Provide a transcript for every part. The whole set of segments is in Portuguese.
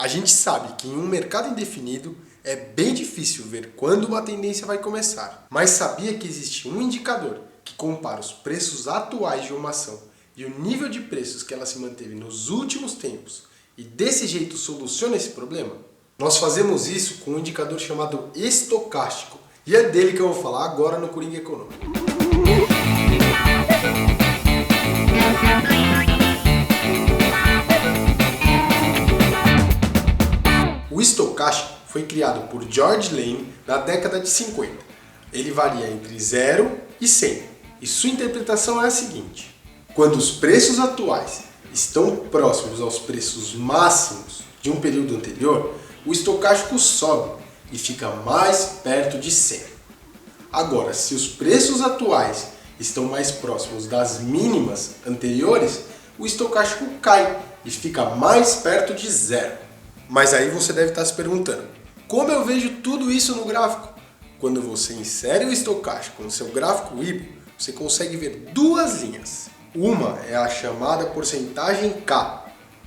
A gente sabe que em um mercado indefinido é bem difícil ver quando uma tendência vai começar. Mas sabia que existe um indicador que compara os preços atuais de uma ação e o nível de preços que ela se manteve nos últimos tempos e desse jeito soluciona esse problema? Nós fazemos isso com um indicador chamado estocástico e é dele que eu vou falar agora no Coringa Econômico. O estocástico foi criado por George Lane na década de 50. Ele varia entre 0 e 100. E sua interpretação é a seguinte: quando os preços atuais estão próximos aos preços máximos de um período anterior, o estocástico sobe e fica mais perto de 100. Agora, se os preços atuais estão mais próximos das mínimas anteriores, o estocástico cai e fica mais perto de 0. Mas aí você deve estar se perguntando, como eu vejo tudo isso no gráfico? Quando você insere o estocástico no seu gráfico IBO, você consegue ver duas linhas. Uma é a chamada porcentagem K.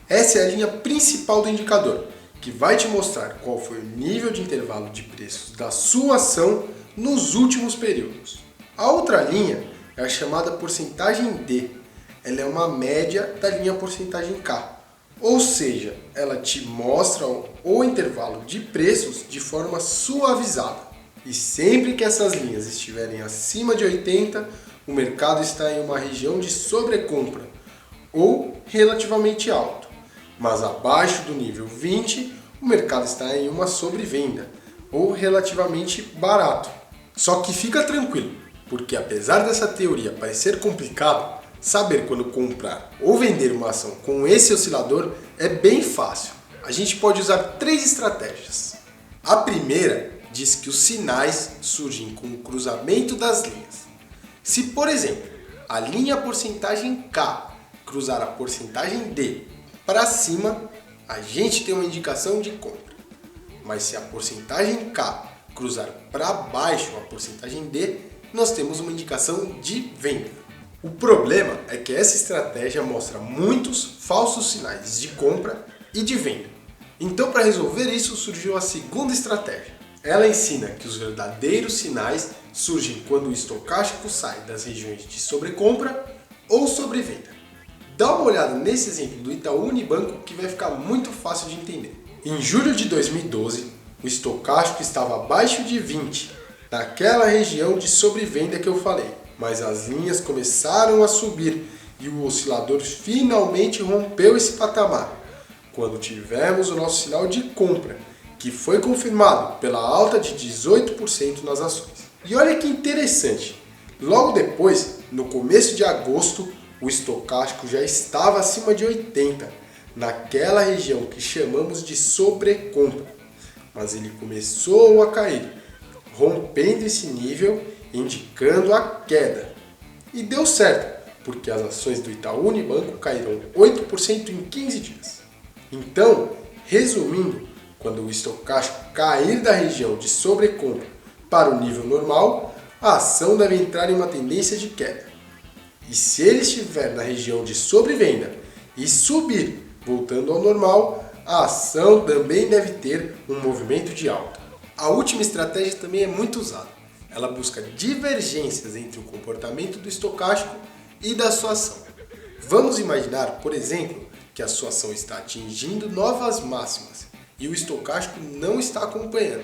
Essa é a linha principal do indicador, que vai te mostrar qual foi o nível de intervalo de preços da sua ação nos últimos períodos. A outra linha é a chamada porcentagem D. Ela é uma média da linha porcentagem K. Ou seja, ela te mostra o intervalo de preços de forma suavizada. E sempre que essas linhas estiverem acima de 80, o mercado está em uma região de sobrecompra ou relativamente alto. Mas abaixo do nível 20, o mercado está em uma sobrevenda ou relativamente barato. Só que fica tranquilo, porque apesar dessa teoria parecer complicado, saber quando comprar ou vender uma ação com esse oscilador é bem fácil. A gente pode usar 3 estratégias. A primeira diz que os sinais surgem com o cruzamento das linhas. Se, por exemplo, a linha porcentagem K cruzar a porcentagem D para cima, a gente tem uma indicação de compra. Mas se a porcentagem K cruzar para baixo a porcentagem D, nós temos uma indicação de venda. O problema é que essa estratégia mostra muitos falsos sinais de compra e de venda. Então, para resolver isso, surgiu a segunda estratégia. Ela ensina que os verdadeiros sinais surgem quando o estocástico sai das regiões de sobrecompra ou sobrevenda. Dá uma olhada nesse exemplo do Itaú Unibanco que vai ficar muito fácil de entender. Em julho de 2012, o estocástico estava abaixo de 20, naquela região de sobrevenda que eu falei. Mas as linhas começaram a subir e o oscilador finalmente rompeu esse patamar, quando tivemos o nosso sinal de compra, que foi confirmado pela alta de 18% nas ações. E olha que interessante, logo depois, no começo de agosto, o estocástico já estava acima de 80, naquela região que chamamos de sobrecompra, mas ele começou a cair, rompendo esse nível, indicando a queda. E deu certo, porque as ações do Itaú Unibanco caíram 8% em 15 dias. Então, resumindo, quando o estocástico cair da região de sobrecompra para o nível normal, a ação deve entrar em uma tendência de queda. E se ele estiver na região de sobrevenda e subir, voltando ao normal, a ação também deve ter um movimento de alta. A última estratégia também é muito usada. Ela busca divergências entre o comportamento do estocástico e da sua ação. Vamos imaginar, por exemplo, que a sua ação está atingindo novas máximas e o estocástico não está acompanhando.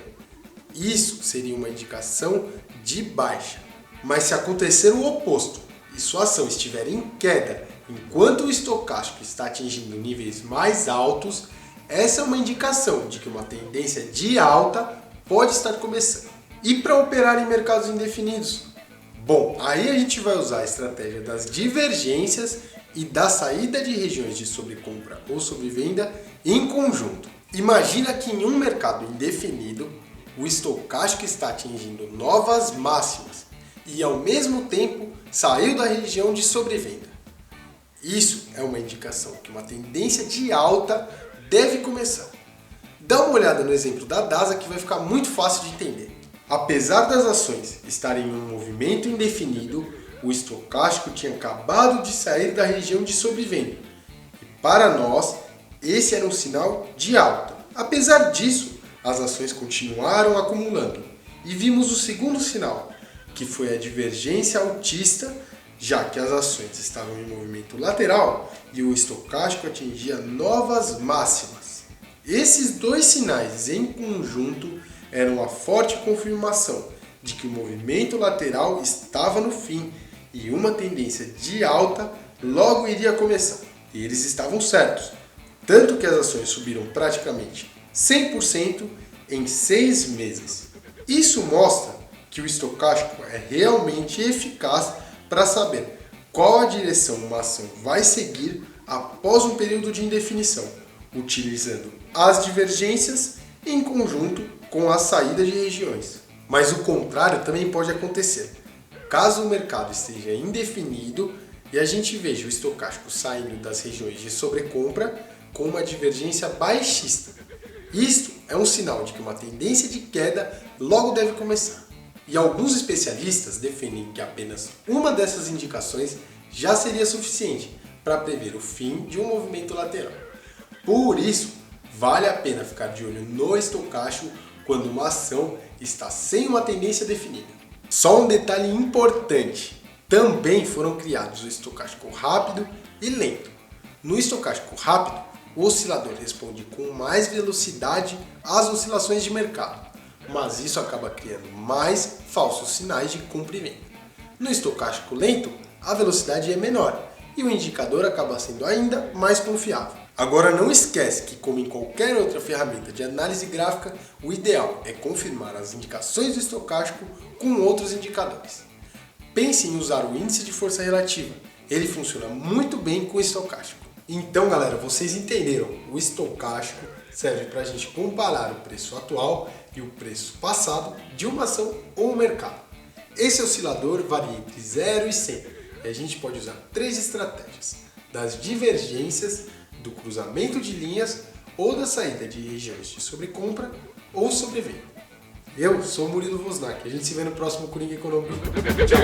Isso seria uma indicação de baixa. Mas se acontecer o oposto e sua ação estiver em queda enquanto o estocástico está atingindo níveis mais altos, essa é uma indicação de que uma tendência de alta pode estar começando. E para operar em mercados indefinidos? Bom, aí a gente vai usar a estratégia das divergências e da saída de regiões de sobrecompra ou sobrevenda em conjunto. Imagina que em um mercado indefinido, o estocástico está atingindo novas máximas e ao mesmo tempo saiu da região de sobrevenda. Isso é uma indicação que uma tendência de alta deve começar. Dá uma olhada no exemplo da DASA que vai ficar muito fácil de entender. Apesar das ações estarem em um movimento indefinido, o estocástico tinha acabado de sair da região de sobrevenda. E para nós, esse era um sinal de alta. Apesar disso, as ações continuaram acumulando e vimos o segundo sinal, que foi a divergência altista, já que as ações estavam em movimento lateral e o estocástico atingia novas máximas. Esses dois sinais em conjunto eram a forte confirmação de que o movimento lateral estava no fim e uma tendência de alta logo iria começar. E eles estavam certos, tanto que as ações subiram praticamente 100% em 6 meses. Isso mostra que o estocástico é realmente eficaz para saber qual a direção uma ação vai seguir após um período de indefinição, utilizando as divergências em conjunto com a saída de regiões. Mas o contrário também pode acontecer. Caso o mercado esteja indefinido e a gente veja o estocástico saindo das regiões de sobrecompra com uma divergência baixista. Isto é um sinal de que uma tendência de queda logo deve começar. E alguns especialistas defendem que apenas uma dessas indicações já seria suficiente para prever o fim de um movimento lateral. Por isso, vale a pena ficar de olho no estocástico quando uma ação está sem uma tendência definida. Só um detalhe importante, também foram criados o estocástico rápido e lento. No estocástico rápido, o oscilador responde com mais velocidade às oscilações de mercado, mas isso acaba criando mais falsos sinais de comprimento. No estocástico lento, a velocidade é menor e o indicador acaba sendo ainda mais confiável. Agora não esquece que, como em qualquer outra ferramenta de análise gráfica, o ideal é confirmar as indicações do estocástico com outros indicadores. Pense em usar o índice de força relativa, ele funciona muito bem com o estocástico. Então galera, vocês entenderam, o estocástico serve para a gente comparar o preço atual e o preço passado de uma ação ou mercado. Esse oscilador varia entre 0 e 100 e a gente pode usar 3 estratégias: das divergências, do cruzamento de linhas ou da saída de regiões de sobrecompra ou sobrevenda. Eu sou o Murilo Wozniak, a gente se vê no próximo Coringa Econômico. Tchau!